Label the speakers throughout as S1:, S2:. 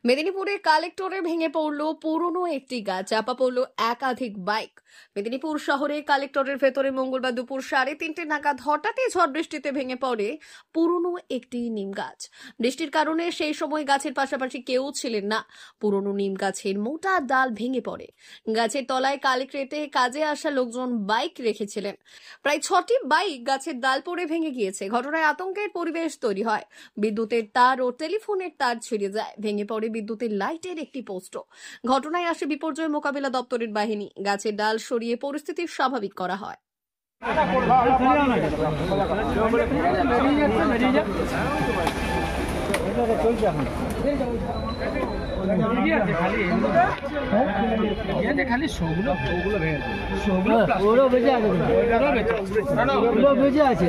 S1: মেদিনীপুরে কালেক্টরে ভেঙে পড়ল পুরনো একটি গাছ, চাপা পড়ল একাধিক বাইক। মেদিনীপুর শহরে কালেক্টরের ভেতরে মঙ্গলবার দুপুর 3:30 নাগাদ হঠাৎই ঝড় বৃষ্টিতে ভেঙে পড়ে পুরনো একটি নিম গাছ। বৃষ্টির কারণে সেই সময় গাছের পাশাপাশি কেউ ছিলেন না। পুরনো নিম গাছের মোটা ডাল ভেঙে পড়ে। গাছের তলায় কালেক্টরেটে কাজে আসা লোকজন বাইক রেখেছিলেন। প্রায় 6টি বাইক গাছের ডাল পড়ে ভেঙে গিয়েছে। ঘটনায় আতঙ্কের পরিবেশ তৈরি হয়। বিদ্যুতের তার ও টেলিফোনের তার ছিঁড়ে যায়। ভেঙে পড়ে বিদ্যুতের লাইটের একটি পোস্টও। ঘটনায় আসে বিপর্যয় মোকাবিলা দপ্তরের বাহিনী। গাছের ডাল সরিয়ে পরিস্থিতি স্বাভাবিক করা হয়।
S2: বেঁচে আছে।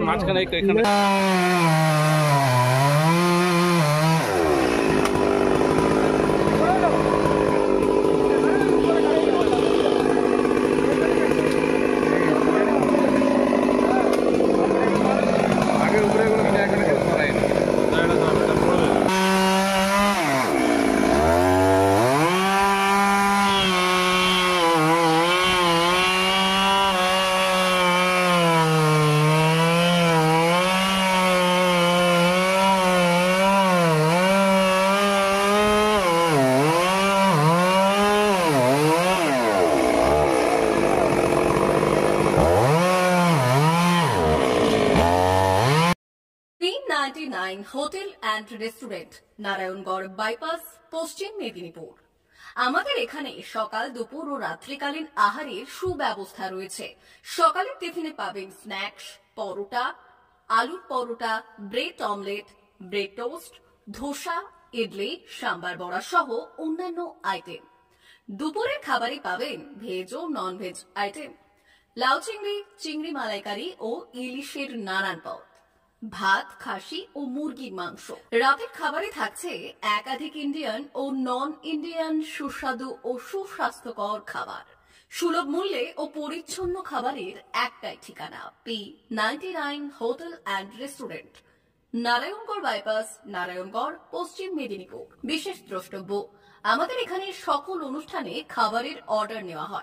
S3: মাঝখানে এখানে
S1: hotel and restaurant, Narayangarh bypass, পশ্চিম মেদিনীপুর। আমাদের এখানে সকাল, দুপুর ও রাত্রিকালীন আহারের সুব্যবস্থা রয়েছে। সকালের টিফিনে পাবেন স্ন্যাক্স, পরোটা, আলুর paratha, bread omelette, bread toast, dosa, idli, sambar vada সহ অন্যান্য আইটেম। দুপুরের খাবারে পাবেন ভেজ ও নন ভেজ আইটেম, লাউ চিংড়ি, চিংড়ি মালাইকারি ও ইলিশের নানান পদ, ভাত, খাসি ও মুরগির মাংস। রাতের খাবারে থাকছে একাধিক ইন্ডিয়ান ও নন ইন্ডিয়ান সুস্বাদু ও সুস্বাস্থ্যকর খাবার। সুলভ মূল্যে ও পরিচ্ছন্ন খাবারের একটাই ঠিকানা, P99 hotel and restaurant, Narayangarh bypass, Narayangarh, পশ্চিম মেদিনীপুর। বিশেষ দ্রষ্টব্য, আমাদের এখানে সকল অনুষ্ঠানে খাবারের অর্ডার নেওয়া হয়।